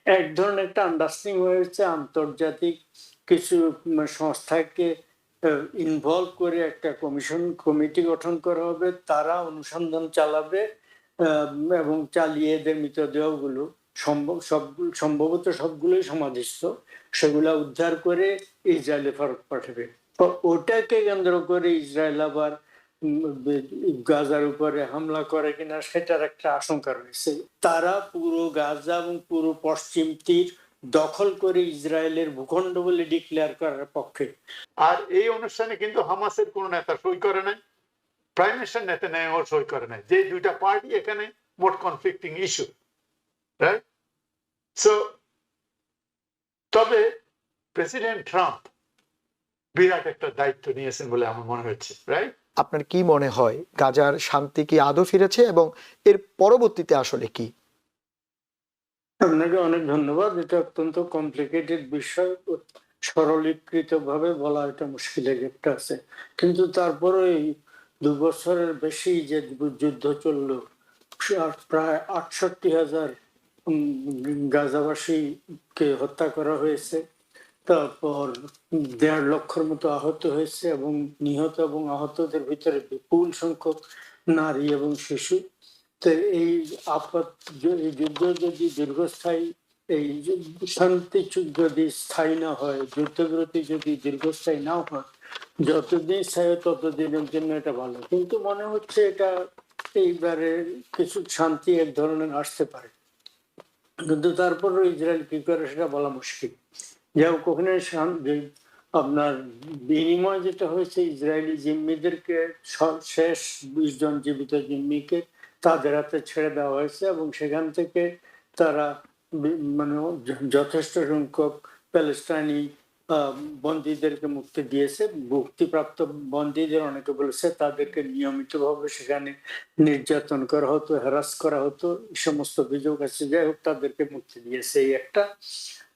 এক ধরনের একটা আন্ডারস্ট্যান্ডিং হয়েছে, আন্তর্জাতিক কিছু সংস্থাকে ইনভলভ করে একটা কমিটি গঠন করা হবে, তারা অনুসন্ধান চালাবে এবং চালিয়ে এদের মৃতদেহগুলো সম্ভবত সবগুলোই সমাধিস্থ, সেগুলা উদ্ধার করে ইসরায়েলে ফেরত পাঠাবে। ওটাকে কেন্দ্র করে ইসরায়েল আবার গাজার উপরে হামলা করে কিনা সেটার একটা আশঙ্কা রয়েছে। তারা পুরো গাজা এবং পুরো পশ্চিম তীর দখল করে ইসরায়েলের ভূখণ্ড বলে ডিক্লেয়ার করার পক্ষে। আর এই অনুষ্ঠানে কিন্তু হামাসের কোন নেতা সই করে নাই, প্রাইম মিনিস্টার নেতানিয়াহু সই করে নাই, যে দুইটা পার্টি এখানে মোট কনফ্লিক্টিং ইস্যু, রাইট? সো তবে প্রেসিডেন্ট ট্রাম্প বিরাট একটা দায়িত্ব নিয়েছেন বলে আমার মনে হচ্ছে, রাইট? আপনার কি মনে হয় গাজার শান্তি কি আদৌ ফিরেছে এবং এর পরবর্তীতে আসলে কি? আপনাকে অনেক ধন্যবাদ। এটা অত্যন্ত কমপ্লিকেটেড বিষয়, সরলীকৃত ভাবে বলা এটা মুশকিলের একটা আছে, কিন্তু তারপরে এই 2 বছরের বেশি যে যুদ্ধ চললো, প্রায় 68,000 গাজাবাসীকে হত্যা করা হয়েছে, তারপর 1.5 লক্ষের মতো আহত হয়েছে, এবং নিহত এবং আহতদের ভিতরে বিপুল সংখ্যক নারী এবং শিশু। তো এই যুদ্ধ যদি দীর্ঘস্থায়ী, এই শান্তি যদি স্থায়ী না হয়, যুদ্ধবিরতি যদি দীর্ঘস্থায়ী না হয়, যতদিন স্থায়ী ততদিনের জন্য এটা ভালো, কিন্তু মনে হচ্ছে এটা এইবারে কিছু শান্তি এক ধরনের আসতে পারে, কিন্তু তারপরও ইসরায়েল কি করে সেটা বলা মুশকিল। যাও ওখানে আপনার বিনিময় যেটা হয়েছে, ইসরায়েলি জিম্মিদেরকে শেষ 20 জন জীবিত জিম্মিকে তাদের হাতে ছেড়ে দেওয়া হয়েছে, এবং সেখান থেকে তারা মানে যথেষ্ট সংখ্যক প্যালেস্টাইনি বন্দীদেরকে মুক্তি দিয়েছে। মুক্তিপ্রাপ্ত বন্দীদের অনেকে বলেছে তাদেরকে নিয়মিতভাবে সেখানে নির্যাতন করা হতো, হ্যারাস করা হতো, এই সমস্ত অভিযোগ আছে। যাই হোক, তাদেরকে মুক্তি দিয়েছে এই একটা।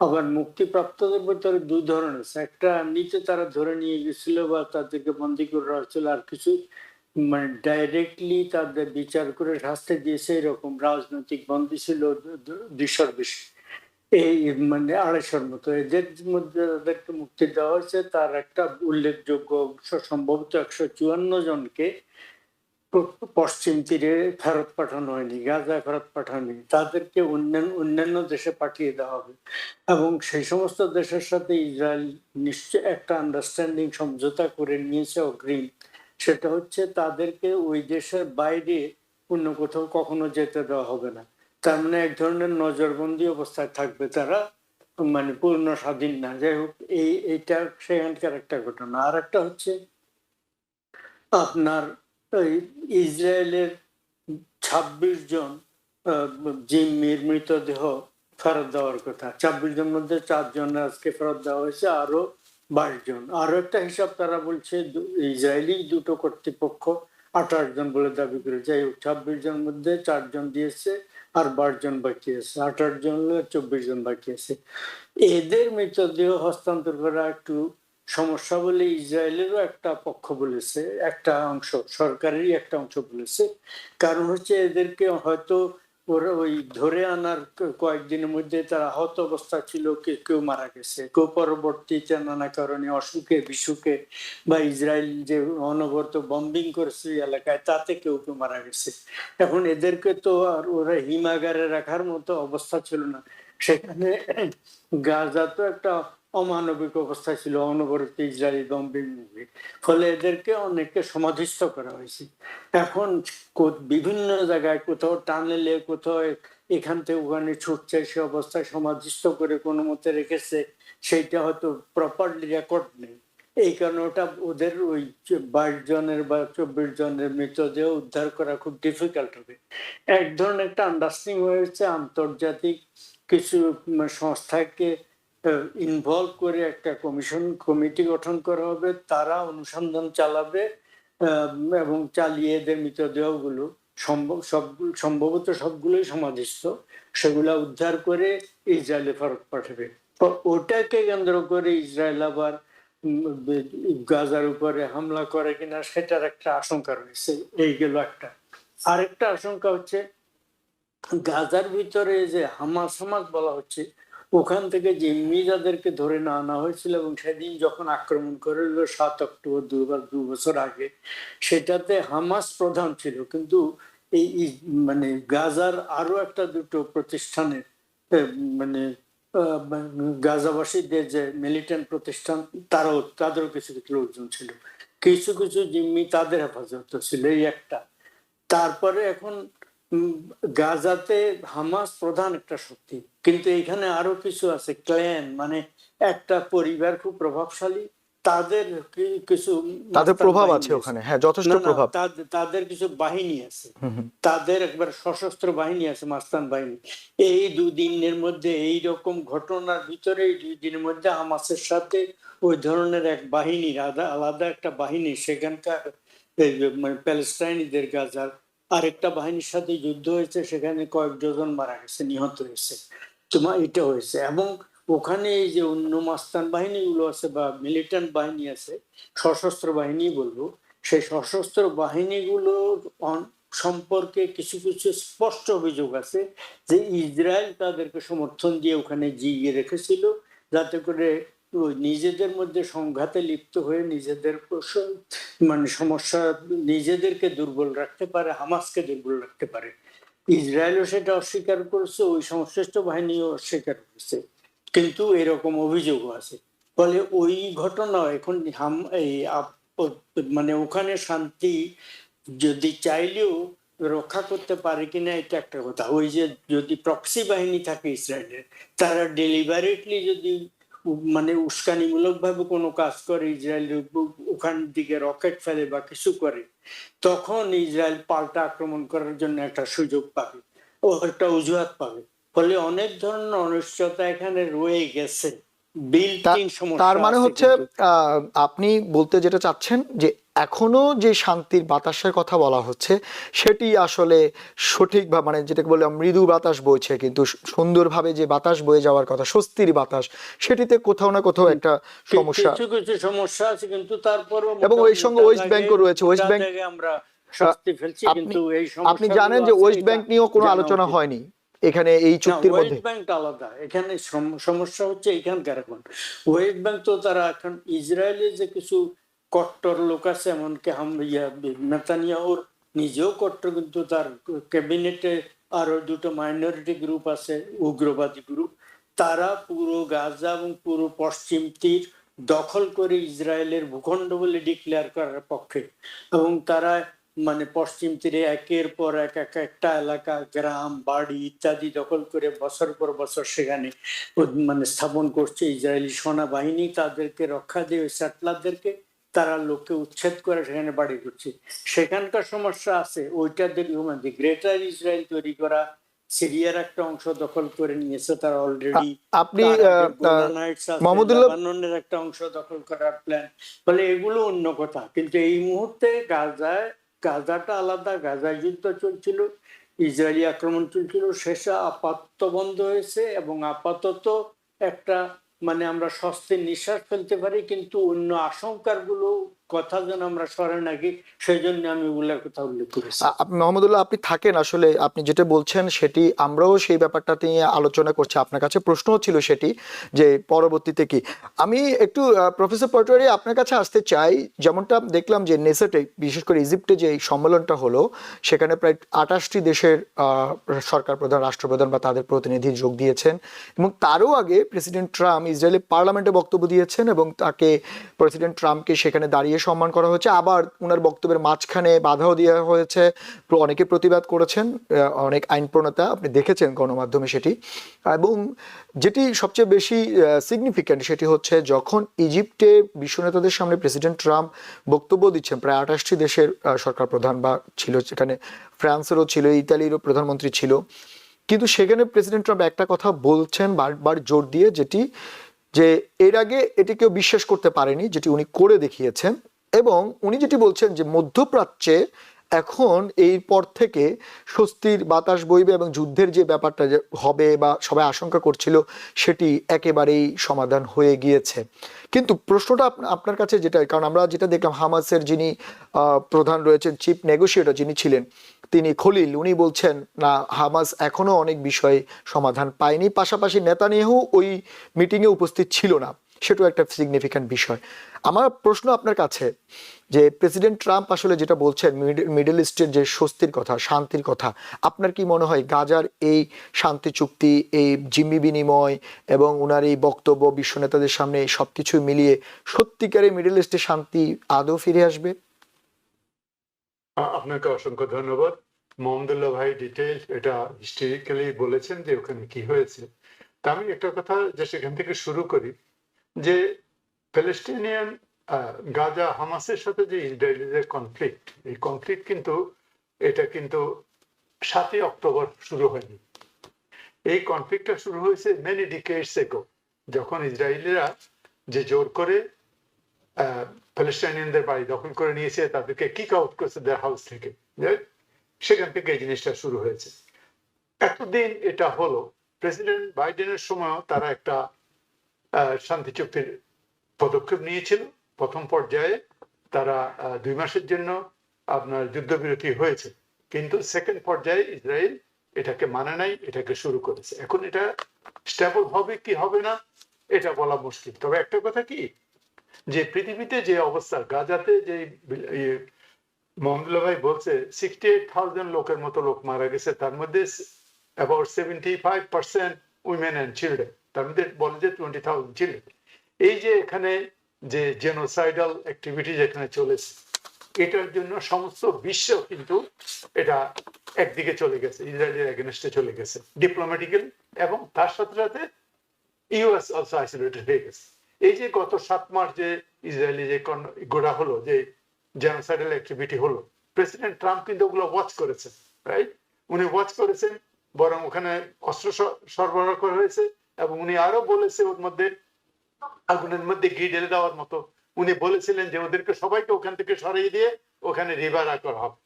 আবার মুক্তিপ্রাপ্তদের ভিতরে 2 ধরনের আছে, একটা এমনিতে তারা ধরে নিয়ে গেছিল বা তাদেরকে বন্দী করে রাখা হচ্ছিল, আর কিছু মানে ডাইরেক্টলি তাদের বিচার করে শাস্তি দিয়েছে, এরকম রাজনৈতিক বন্দী ছিল 200-র বেশি, এই মানে 250-র মতো। এদের মধ্যে তাদেরকে মুক্তি দেওয়া হয়েছে, তার একটা উল্লেখযোগ্য অংশ সম্ভবত 154 জনকে পশ্চিম তীরে ফেরত পাঠানো হয়নি, গাজায় ফেরত পাঠানো হয়নি, তাদেরকে অন্যান্য দেশে পাঠিয়ে দেওয়া হবে। এবং সেই সমস্ত দেশের সাথে ইসরায়েল নিশ্চয় একটা আন্ডারস্ট্যান্ডিং সমঝোতা করে নিয়েছে অগ্রিম, সেটা হচ্ছে তাদেরকে ওই দেশের বাইরে অন্য কোথাও কখনো যেতে দেওয়া হবে না। তার মানে এক ধরনের নজরবন্দি অবস্থায় থাকবে তারা, মানে পূর্ণ স্বাধীন না। যাই হোক, এইটা সেখানকার একটা ঘটনা। আর একটা হচ্ছে আপনার ইসরায়েলের 26 জন জিম্মির মৃতদেহ ফেরত দেওয়ার কথা। 26 জনের মধ্যে 4 জন আজকে ফেরত দেওয়া হয়েছে, আরো 22 জন। আরো একটা হিসাব তারা বলছে, ইসরায়েলি দুটো কর্তৃপক্ষ 28 জন বলে দাবি করে। যাই হোক, 26 জনের মধ্যে 4 জন দিয়েছে, আর 22 জন বাকি আছে। 28 জন হলে 24 জন বাকি আছে। এদের মৃতদেহ হস্তান্তর করা একটু সমস্যা বলে ইসরায়েলেরও একটা পক্ষ বলেছে, একটা অংশ, সরকারেরই একটা অংশ বলেছে। কারণ হচ্ছে এদেরকে হয়তো ওরা ওই ধরে আনার কয়েকদিনের মধ্যে তারা আহত অবস্থা ছিল, কেউ মারা গেছে, কেউ পরবর্তীতে নানা কারণে অসুখে বিসুখে বা ইসরায়েল যে অনবরত বম্বিং করেছে এলাকায়, তাতে কেউ মারা গেছে। এখন এদেরকে তো আর ওরা হিমাগারে রাখার মতো অবস্থা ছিল না, সেখানে গাজা তো একটা অমানবিক অবস্থা ছিল, অনবরত ইসরায়েলি বম্বিং, ফলে এদেরকে অনেককে সমাধিস্থ করা হয়েছে। এখন বিভিন্ন জায়গায়, কোথাও টানেলে, কোথাও এখান থেকে ওখানে ছুটছে, সে অবস্থায় সমাধিস্থ করে কোনো মতে রেখেছে, সেইটা হয়তো প্রপারলি রেকর্ড নেই। এই কারণে ওটা ওদের ওই 22 জনের বা 24 জনের মৃতদেহ উদ্ধার করা খুব ডিফিকাল্ট হবে। এক ধরনের একটা আন্ডারস্ট্যান্ডিং হয়েছে, আন্তর্জাতিক কিছু সংস্থাকে ইনভলভ করে একটা কমিটি গঠন করা হবে, তারা অনুসন্ধান চালাবে এবং চালিয়ে এদের মৃতদেহগুলো সম্ভবত সবগুলোই সমাধিস্থ, সেগুলা উদ্ধার করে ইসরায়েলে ফেরত পাঠাবে। ওটাকে কেন্দ্র করে ইসরায়েল আবার গাজার উপরে হামলা করে কিনা সেটার একটা আশঙ্কা রয়েছে। এই গেল একটা। আরেকটা আশঙ্কা হচ্ছে গাজার ভিতরে যে হামাস হামাস বলা হচ্ছে, ওখান থেকে জিম্মি যাদেরকে ধরে না আনা হয়েছিল এবং সেদিন যখন আক্রমণ করেছিল 7 অক্টোবর 2 বছর আগে, সেটাতে হামাস প্রধান ছিল, কিন্তু মানে গাজার আরো একটা দুটো প্রতিষ্ঠানের মানে গাজাবাসীদের যে মিলিটেন্ট প্রতিষ্ঠান, তাদেরও কিছু কিছু লোকজন ছিল, কিছু কিছু জিম্মি তাদের হেফাজত ছিল, এই একটা। তারপরে এখন গাজাতে হামাস প্রধান একটা শক্তি, কিন্তু এখানে আরো কিছু আছে, ক্ল্যান, মানে একটা পরিবার খুব প্রভাবশালী, তাদের কিছু তাদের মাস্তান প্রভাব বাহিনী আছে ওখানে, হ্যাঁ, যথেষ্ট না না, প্রভাব। তাদের কিছু বাহিনী আছে, হুম হুম। তাদের একবার সশস্ত্র বাহিনী আছে, মাস্তান বাহিনী। এই 2 দিনের মধ্যে এই রকম ঘটনার ভিতরে, এই 2 দিনের মধ্যে হামাসের সাথে ওই ধরনের এক বাহিনী, আলাদা একটা বাহিনী সেখানকার এই মানে প্যালেস্টাইনিদের গাজার আরেকটা বাহিনীর সাথে যুদ্ধ হয়েছে, সেখানে কয়েক ডজন মারা গেছে, নিহত হয়েছে, তোমার এটা হয়েছে। এবং ওখানে এই যে অন্য মাস্তান বাহিনীগুলো আছে বা মিলিটেন্ট বাহিনী আছে, সশস্ত্র বাহিনী বলবো, সেই সশস্ত্র বাহিনীগুলোর সম্পর্কে কিছু কিছু স্পষ্ট অভিযোগ আছে যে ইসরায়েল তাদেরকে সমর্থন দিয়ে ওখানে জিইয়ে রেখেছিল, যাতে করে ওই নিজেদের মধ্যে সংঘাতে লিপ্ত হয়ে নিজেদের মানে সমস্যা, নিজেদেরকে দুর্বল রাখতে পারে, হামাসকে দুর্বল রাখতে পারে। ইসরায়েলও সেটা অস্বীকার করেছে, ওই সংশ্লিষ্ট বাহিনীও অস্বীকার করেছে, কিন্তু এরকম অভিযোগও আছে। ফলে ওই ঘটনা এখন মানে ওখানে শান্তি যদি চাইলেও রক্ষা করতে পারে কিনা এটা একটা কথা। ওই যে যদি প্রক্সি বাহিনী থাকে ইসরায়েলের, তারা ডেলিভারেটলি যদি মানে উস্কানিমূলক ভাবে কোনো কাজ করে, ইসরায়েল ওখান দিকে রকেট ফেলে বা কিছু করে, তখন ইসরায়েল পাল্টা আক্রমণ করার জন্য একটা সুযোগ পাবে, ও একটা অজুহাত পাবে। ফলে অনেক ধরনের অনিশ্চয়তা এখানে রয়ে গেছে, বিল্ট ইন সমস্যা। তার মানে আছে হচ্ছে কিন্তু। আপনি বলতে যেটা চাচ্ছেন যে এখনো যে শান্তির বাতাসের কথা বলা হচ্ছে সেটি আসলে সঠিকভাবে, মানে যেটাকে বলে মৃদু বাতাস বইছে, কিন্তু সুন্দরভাবে যে বাতাস বয়ে যাওয়ার কথা, স্বস্তির বাতাস, সেটিতে কোথাও না কোথাও একটা সমস্যা। কিছু কিছু সমস্যা আছে, কিন্তু তারপরও এবং ওই সঙ্গে ওয়েস্ট ব্যাংকও রয়েছে। ওয়েস্ট ব্যাংক আমরা স্বস্তি ফেলছি, আপনি কিন্তু এই আপনি সমস্যা জানেন যে ওয়েস্ট ব্যাংক নিয়েও কোনো আলোচনা হয়নি এখানে এই না, চুক্তির মধ্যে। ওয়েস্ট ব্যাংক আলাদা, এখানে সমস্যা হচ্ছে এখানকার। এখন ওয়েস্ট ব্যাংক তো তারা এখন ইসরায়েলের যে কিছু কট্টর লোক আছে, এমনকি নেতানিয়াহুর নিজেও কট্টর, কিন্তু তার ক্যাবিনেটে আরো দুটো মাইনরিটি গ্রুপ আছে, উগ্রবাদী গ্রুপ, তারা পুরো গাজা এবং পুরো পশ্চিম তীর দখল করে ইসরায়েলের ভূখণ্ড বলে ডিক্লেয়ার করার পক্ষে। এবং তারা মানে পশ্চিম তীরে একের পর এক একটা এলাকা, গ্রাম, বাড়ি ইত্যাদি দখল করে বছর পর বছর সেখানে মানে স্থাপন করছে ইসরায়েলি সেনাবাহিনী, তাদেরকে রক্ষা দিয়ে ওই সেটলারদেরকে তারা লোককে উচ্ছেদ করে সেখানে বাড়ি করছে। সেখানকার সমস্যা আছে, ওইটা দীর্ঘমেয়াদী। গ্রেটার ইসরায়েল তৈরি করা, সিরিয়ার একটা অংশ দখল করে নিয়েছে তারা অলরেডি, আপনি মাহমুদুল্লাহ, লেবাননের একটা অংশ দখল করার প্ল্যান। ফলে এগুলো অন্য কথা, কিন্তু এই মুহূর্তে গাজাটা আলাদা। গাজায় যুদ্ধ চলছিল, ইসরায়েলি আক্রমণ চলছিল, শেষে আপাতত বন্ধ হয়েছে এবং আপাতত একটা মানে আমরা স্বস্তির নিঃশ্বাস ফেলতে পারি, কিন্তু অন্য আশঙ্কার গুলো কথা যেন আমরা সরে নাকি, সেই জন্য আমি ওগুলোর কথা উল্লেখ করেছি। মোহাম্মদুল্লাহ, আপনি থাকেন, আসলে আপনি যেটা বলছেন সেটি আমরাও সেই ব্যাপারটা নিয়ে আলোচনা করছি, আপনার কাছে প্রশ্ন ছিল সেটি যে পরবর্তীতে কি। আমি একটু প্রফেসর পাটোয়ারি আপনার কাছে আসতে চাই। যেমনটা দেখলাম যে নেসেটে, বিশেষ করে ইজিপ্টে যে সম্মেলনটা হলো, সেখানে প্রায় 28টি দেশের সরকার প্রধান, রাষ্ট্রপ্রধান বা তাদের প্রতিনিধি যোগ দিয়েছেন, এবং তারও আগে প্রেসিডেন্ট ট্রাম্প ইসরায়েলের পার্লামেন্টে বক্তব্য দিয়েছেন এবং তাকে, প্রেসিডেন্ট ট্রাম্পকে সেখানে দাঁড়িয়ে সম্মান করা হয়েছে। আবার ওনার বক্তব্যের মাঝখানে বাধাও দেওয়া হয়েছে, অনেকে প্রতিবাদ করেছেন, অনেক আইন প্রণেতা, আপনি দেখেছেন গণমাধ্যমে সেটি। এবং যেটি সবচেয়ে বেশি সিগনিফিক্যান্ট সেটি হচ্ছে যখন ইজিপ্টে বিশ্ব নেতাদের সামনে প্রেসিডেন্ট ট্রাম্প বক্তব্য দিচ্ছেন, প্রায় 28টি দেশের সরকার প্রধান বা ছিল, সেখানে ফ্রান্সেরও ছিল, ইতালিরও প্রধানমন্ত্রী ছিল, কিন্তু সেখানে প্রেসিডেন্ট ট্রাম্প একটা কথা বলছেন বারবার জোর দিয়ে, যেটি যে এর আগে এটি কেউ বিশ্বাস করতে পারেনি, যেটি উনি করে দেখিয়েছেন। এবং উনি যেটি বলছেন যে মধ্যপ্রাচ্যে এখন এই পর থেকে স্বস্তির বাতাস বইবে এবং যুদ্ধের যে ব্যাপারটা যে হবে বা সবাই আশঙ্কা করছিল সেটি একেবারেই সমাধান হয়ে গিয়েছে। কিন্তু প্রশ্নটা আপনার কাছে যেটা, কারণ আমরা যেটা দেখলাম হামাসের যিনি প্রধান রয়েছেন, চিফ নেগোশিয়েটর যিনি ছিলেন, তিনি খলিল, উনি বলছেন না, হামাস এখনো অনেক বিষয়ে সমাধান পায়নি। পাশাপাশি নেতানিয়াহু ওই মিটিংয়ে উপস্থিত ছিল না, সেটাও একটা সিগনিফিক্যান্ট বিষয়। আমার প্রশ্ন আপনার কাছে যে প্রেসিডেন্ট ট্রাম্প আসলে যেটা বলছেন মিডল ইস্টের যে স্বস্তির কথা, শান্তির কথা, আপনার কি মনে হয় গাজার এই শান্তি চুক্তি, এই জিম্মি বিনিময় এবং ওনার এই বক্তব্য বিশ্ব নেতাদের সামনে সবকিছু মিলিয়ে সত্যিকারে মিডল ইস্টে শান্তি আদৌ ফিরে আসবে? আপনাকে অসংখ্য ধন্যবাদ। মোহাম্মদুল্লাহ ভাই ডিটেইল এটা হিস্টোরিক্যালি বলেছেন যে ওখানে কি হয়েছে। তা আমি একটা কথা যে সেখান থেকে শুরু করি, যে প্যালেস্টিনিয়ান গাজা হামাসের সাথে যে ইসরায়েলের কনফ্লিক্ট, এই কনফ্লিক্ট কিন্তু এটা কিন্তু 7ই অক্টোবর শুরু হয়নি। এই কনফ্লিক্টটা শুরু হয়েছে মেনি ডিকেডস এগো, যখন ইসরায়েলিরা যে জোর করে প্যালেস্টাইনিয়ানদের বাড়ি দখল করে নিয়েছে, তাদেরকে কিক আউট করছে দেয়ার হাউস থেকে, সেখান থেকে এই জিনিসটা শুরু হয়েছে। এতদিন এটা হলো, প্রেসিডেন্ট বাইডেনের সময় তারা একটা শান্তি চুক্তির পদক্ষেপ নিয়েছিল। প্রথম পর্যায়ে তারা 2 মাসের জন্য আপনার যুদ্ধবিরতি হয়েছে, কিন্তু সেকেন্ড পর্যায়ে ইসরায়েল এটাকে মানে নাই, এটাকে শুরু করেছে। এখন এটা স্টেবল হবে কি হবে না এটা বলা মুশকিল। তবে একটা কথা কি, যে পৃথিবীতে যে অবস্থা, গাজাতে যে মোহাম্মদুল্লাহ ভাই বলছে 68,000 লোকের মতো লোক মারা গেছে, তার মধ্যে অ্যাবাউট 75% উইমেন অ্যান্ড চিলড্রেন, তার মধ্যে বলে যে 20,000 চিলড্রেন। এই যে এখানে যে জেনোসাইডাল অ্যাক্টিভিটি যেখানে চলেছে, এটার জন্য সমস্ত বিশ্ব কিন্তু এটা একদিকে চলে গেছে, ইসরায়েলের এগেনস্টে চলে গেছে ডিপ্লোম্যাটিক্যালি, এবং তার সাথে সাথে ইউএস অলসো আইসোলেটেড হয়ে গেছে। এই যে গত 7 মাস যে ইসরায়েলি যে গোড়া হলো, যে জেনোসাইডাল অ্যাক্টিভিটি হলো, প্রেসিডেন্ট ট্রাম্প কিন্তু ওগুলো ওয়াচ করেছেন, রাইট? উনি ওয়াচ করেছেন, বরং ওখানে অস্ত্র সরবরাহ করা হয়েছে, এবং উনি আরো বলেছে ওর মধ্যে আগুনের মধ্যে ঘি ঢেলে দেওয়ার মতো উনি বলেছিলেন যে ওদেরকে সবাইকে ওখান থেকে সরিয়ে দিয়ে ওখানে রিভার করা হবে।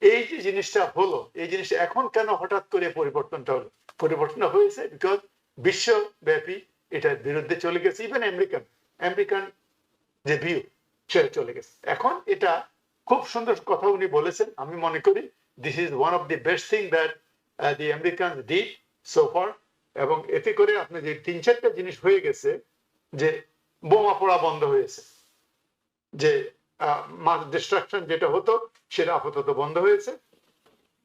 এই যে জিনিসটা হলো, এই জিনিসটা এখন কেন হঠাৎ করে পরিবর্তনটা হলো? পরিবর্তন হয়েছে বিকজ বিশ্বব্যাপী এটার বিরুদ্ধে চলে গেছে, ইভেন আমেরিকান যে ভিউ সে চলে গেছে। এখন এটা খুব সুন্দর কথা উনি বলেছেন, আমি মনে করি this is one of the best thing that the American did so far. এবং এতে করে আপনি যে 3-4টা জিনিস হয়ে গেছে, যে বোমা পোড়া বন্ধ হয়েছে, যে মাস ডিস্ট্রাকশন যেটা হতো সেটা আপাতত বন্ধ হয়েছে,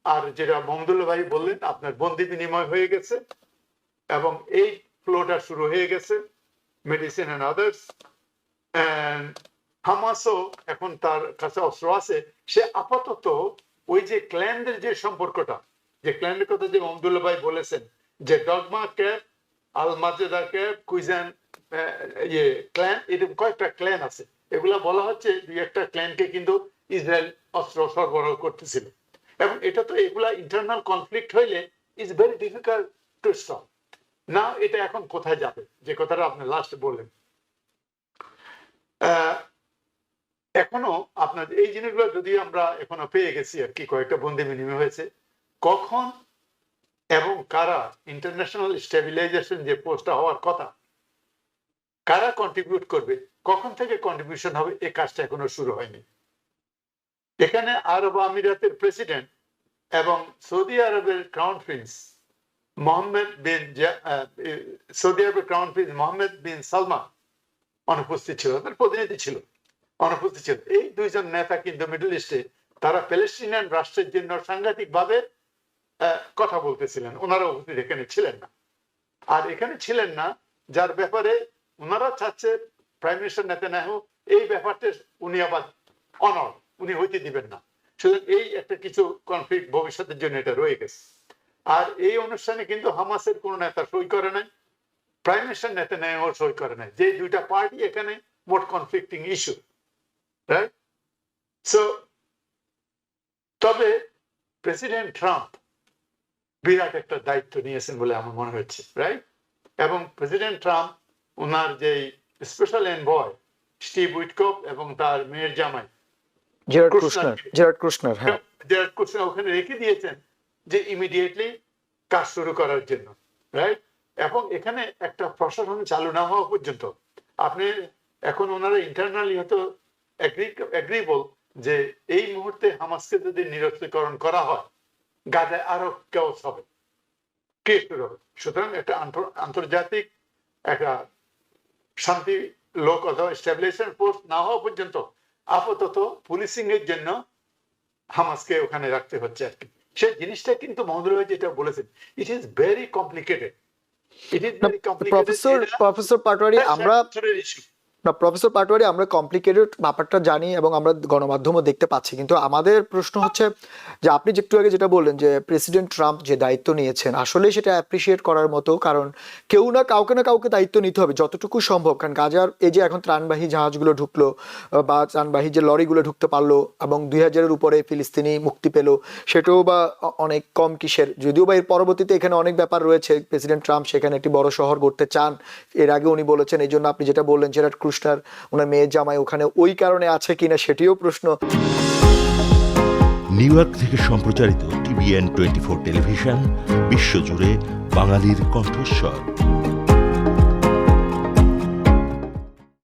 আর যেটা মোহাম্মদুল্লাহ ভাই বললেন আপনার বন্দি বিনিময় হয়ে গেছে, এবং এই ফ্লোটা শুরু হয়ে গেছে, মেডিসিন এন্ড আদার্স। হামাসও এখন তার কাছে অস্ত্র আছে, সে আপাতত ওই যে ক্ল্যানদের যে সম্পর্কটা, যে ক্ল্যানের কথা যে মোহাম্মদুল্লাহ ভাই বলেছেন, যে ডগমা ক্যাপ, আল মাজেদা ক্যাপ, কুইজান ক্ল্যান, এরকম কয়েকটা ক্ল্যান আছে, এগুলা বলা হচ্ছে 2-1টা ক্ল্যানকে কিন্তু ইসরায়েল অস্ত্র সরবরাহ করতেছিল। এবং এটা তো এগুলা ইন্টারনাল কনফ্লিক্ট হইলে is very difficult to stop. না এটা এখন কোথায় যাবে, যে কথাটা আপনি লাস্ট বললেন, এখনো আপনার এই জিনিসগুলো যদি আমরা এখনো পেয়ে গেছি আর কি, কয়েকটা বন্দি বিনিময় হয়েছে, কখন এবং কারা ইন্টারন্যাশনাল স্টেবিলাইজেশন যে পোস্টটা হওয়ার কথা, কারা কন্ট্রিবিউট করবে, কখন থেকে কন্ট্রিবিউশন হবে, এই কাজটা এখনো শুরু হয়নি। এখানে আরব আমিরাতের প্রেসিডেন্ট এবং সৌদি আরবের ক্রাউন প্রিন্স মোহাম্মদ বিন সালমান অনুপস্থিত ছিল, তার প্রতিনিধি ছিল, অনুপস্থিত ছিল। এই 2জন নেতা কিন্তু মিডল ইস্টে তারা প্যালেস্টিনিয়ান রাষ্ট্রের জন্য সাংঘাতিক ভাবে কথা বলতেছিলেন, ওনারা উপস্থিত এখানে ছিলেন না। আর এখানে ছিলেন না যার ব্যাপারে ওনারা চাচ্ছে প্রাইম মিনিস্টার নেতানিয়াহু এই ব্যাপারটা উনি আবার অনড়, উনি হইতে দিবেন না। সুতরাং এই একটা কিছু কনফ্লিক্ট ভবিষ্যতের জন্য এটা রয়ে গেছে। আর এই অনুষ্ঠানে কিন্তু হামাসের কোন নেতা সই করে নাই, প্রাইম মিনিস্টার নেতানিয়াহু সই করে নাই, যে 2টা পার্টি এখানে মোট কনফ্লিক্টিং ইস্যু, রাইট? সো তবে প্রেসিডেন্ট ট্রাম্প বিরাট একটা দায়িত্ব নিয়েছেন বলে আমার মনে হচ্ছে, রাইট? এবং প্রেসিডেন্ট ট্রাম্প ওনার যে স্পেশাল এনভয় স্টিভ উইটকপ এবং তার মেয়ের জামাই জেরার্ড কুশনার, হ্যাঁ। জেরার্ড কুশনার ওখানে রেখে দিয়েছেন যে ইমিডিয়েটলি কাজ শুরু করার জন্য, রাইট? এবং এখানে একটা প্রশাসন চালু না হওয়া পর্যন্ত আপনি এখন ওনারা ইন্টারনালি হয়তো এগ্রিবল যে এই মুহূর্তে হামাসকে যদি নিরস্ত্রীকরণ করা হয় গাজায় আরো কেওস হবে, কেস শুরু হবে। সুতরাং একটা আন্তর্জাতিক একটা শান্তি লোক অথবা স্টেবিলাইজেশন ফোর্স না হওয়া পর্যন্ত আপাতত পুলিশিং এর জন্য হামাসকে ওখানে রাখতে হচ্ছে আর কি। সেই জিনিসটা কিন্তু মহোদয় ভাই যেটা বলেছেন, it is very complicated, it is very professor Patwari, আমরা ইস্যু। প্রফেসর পাটোয়ারি, আমরা কমপ্লিকেটেড ব্যাপারটা জানি এবং আমরা গণমাধ্যমও দেখতে পাচ্ছি, কিন্তু আমাদের প্রশ্ন হচ্ছে যে আপনি যে একটু আগে যেটা বললেন যে প্রেসিডেন্ট ট্রাম্প যে দায়িত্ব নিয়েছেন আসলে সেটা অ্যাপ্রিসিয়েট করার মতো, কারণ কেউ না কাউকে দায়িত্ব নিতে হবে যতটুকু সম্ভব। কারণ গাজার এই যে এখন ত্রাণবাহী জাহাজগুলো ঢুকলো বা ত্রাণবাহী যে লরিগুলো ঢুকতে পারলো এবং 2000-এর উপরে ফিলিস্তিনি মুক্তি পেল, সেটাও বা অনেক কম কিসের, যদিও বা এর পরবর্তীতে এখানে অনেক ব্যাপার রয়েছে। প্রেসিডেন্ট ট্রাম্প সেখানে একটি বড় শহর করতে চান, এর আগে উনি বলেছেন। এই জন্য আপনি যেটা বললেন জেরার্ড কুশনার ওনার মেয়ের জামাই ওখানে ওই কারণে আছে কিনা সেটিও প্রশ্ন। নিউ ইয়র্ক থেকে সম্প্রচারিত TVN 24 টেলিভিশন বিশ্বজুড়ে বাঙালির কণ্ঠস্বর।